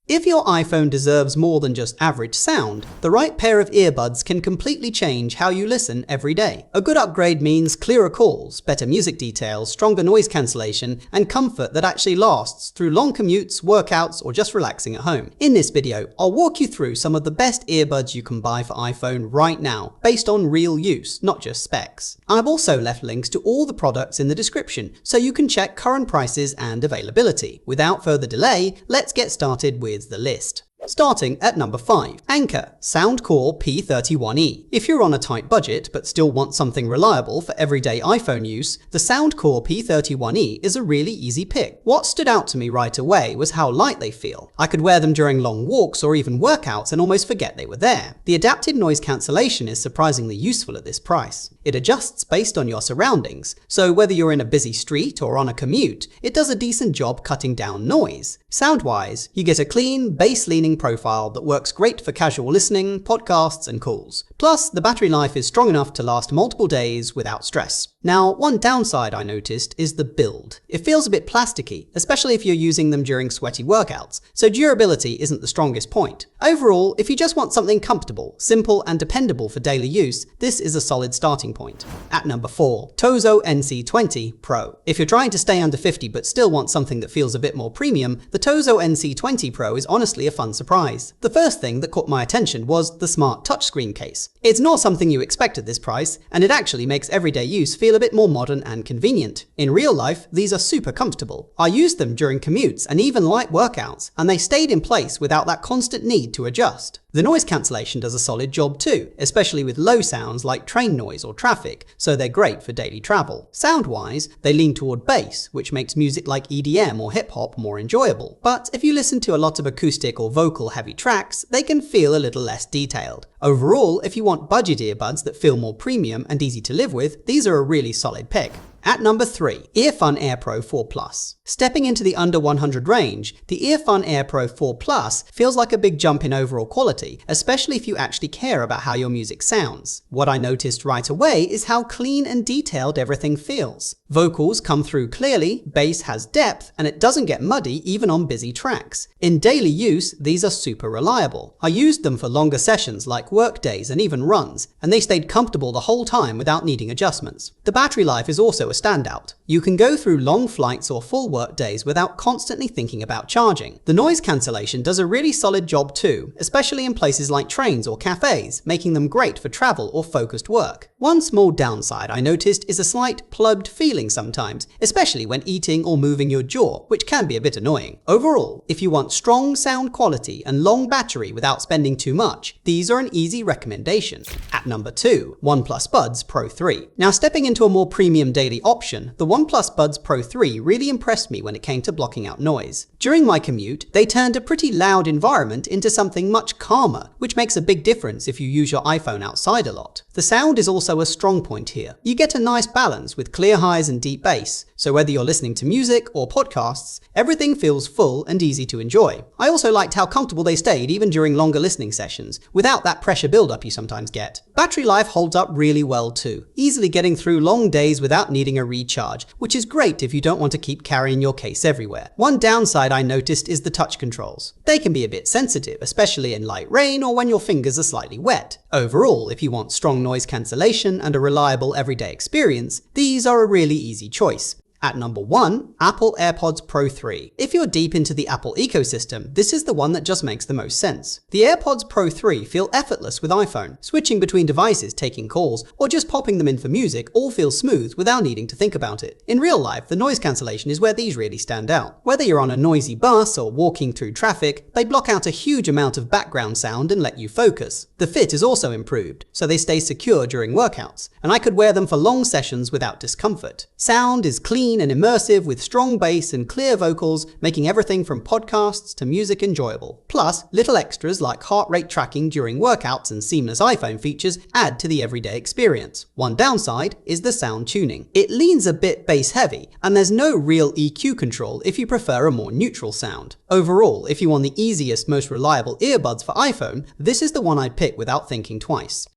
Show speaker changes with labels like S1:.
S1: If your iPhone deserves more than just average sound, the right pair of earbuds can completely change how you listen every day. A good upgrade means clearer calls, better music details, stronger noise cancellation, and comfort that actually lasts through long commutes, workouts, or just relaxing at home. In this video, I'll walk you through some of the best earbuds you can buy for iPhone right now, based on real use, not just specs. I've also left links to all the products in the description, so you can check current prices and availability. Without further delay, let's get started with the list. Starting at number 5, Anker Soundcore P31e. If you're on a tight budget but still want something reliable for everyday iPhone use, the Soundcore P31e is a really easy pick. What stood out to me right away was how light they feel. I could wear them during long walks or even workouts and almost forget they were there. The adapted noise cancellation is surprisingly useful at this price. It adjusts based on your surroundings, so whether you're in a busy street or on a commute, it does a decent job cutting down noise. Sound-wise, you get a clean, bass-leaning profile that works great for casual listening, podcasts, and calls. Plus, the battery life is strong enough to last multiple days without stress. Now, one downside I noticed is the build. It feels a bit plasticky, especially if you're using them during sweaty workouts, so durability isn't the strongest point. Overall, if you just want something comfortable, simple, and dependable for daily use, this is a solid starting point. At number 4, Tozo NC20 Pro. If you're trying to stay under 50 but still want something that feels a bit more premium, the Tozo NC20 Pro is honestly a fun surprise. The first thing that caught my attention was the smart touchscreen case. It's not something you expect at this price, and it actually makes everyday use feel a bit more modern and convenient. In real life, these are super comfortable. I used them during commutes and even light workouts, and they stayed in place without that constant need to adjust. The noise cancellation does a solid job too, especially with low sounds like train noise or traffic, so they're great for daily travel. Sound-wise, they lean toward bass, which makes music like EDM or hip-hop more enjoyable. But if you listen to a lot of acoustic or vocal-heavy tracks, they can feel a little less detailed. Overall, if you want budget earbuds that feel more premium and easy to live with, these are a really solid pick. At number 3, Earfun Air Pro 4 Plus. Stepping into the under 100 range, the Earfun Air Pro 4 Plus feels like a big jump in overall quality, especially if you actually care about how your music sounds. What I noticed right away is how clean and detailed everything feels. Vocals come through clearly, bass has depth, and it doesn't get muddy even on busy tracks. In daily use, these are super reliable. I used them for longer sessions like work days and even runs, and they stayed comfortable the whole time without needing adjustments. The battery life is also a standout. You can go through long flights or full work days without constantly thinking about charging. The noise cancellation does a really solid job too, especially in places like trains or cafes, making them great for travel or focused work. One small downside I noticed is a slight plugged feeling sometimes, especially when eating or moving your jaw, which can be a bit annoying. Overall, if you want strong sound quality and long battery without spending too much, these are an easy recommendation. At number 2, OnePlus Buds Pro 3. Now, stepping into a more premium daily option, the OnePlus Buds Pro 3 really impressed me when it came to blocking out noise. During my commute, they turned a pretty loud environment into something much calmer, which makes a big difference if you use your iPhone outside a lot. The sound is also a strong point here. You get a nice balance with clear highs and deep bass, so whether you're listening to music or podcasts, everything feels full and easy to enjoy. I also liked how comfortable they stayed even during longer listening sessions, without that pressure buildup you sometimes get. Battery life holds up really well too, easily getting through long days without needing a recharge, which is great if you don't want to keep carrying your case everywhere. One downside I noticed is the touch controls. They can be a bit sensitive, especially in light rain or when your fingers are slightly wet. Overall, if you want strong noise cancellation and a reliable everyday experience, these are a really easy choice. At number 1, Apple AirPods Pro 3. If you're deep into the Apple ecosystem, this is the one that just makes the most sense. The AirPods Pro 3 feel effortless with iPhone. Switching between devices, taking calls, or just popping them in for music all feels smooth without needing to think about it. In real life, the noise cancellation is where these really stand out. Whether you're on a noisy bus or walking through traffic, they block out a huge amount of background sound and let you focus. The fit is also improved, so they stay secure during workouts, and I could wear them for long sessions without discomfort. Sound is clean and immersive with strong bass and clear vocals, making everything from podcasts to music enjoyable. Plus, little extras like heart rate tracking during workouts and seamless iPhone features add to the everyday experience. One downside is the sound tuning. It leans a bit bass heavy, and there's no real EQ control if you prefer a more neutral sound. Overall, if you want the easiest, most reliable earbuds for iPhone, this is the one I'd pick without thinking twice.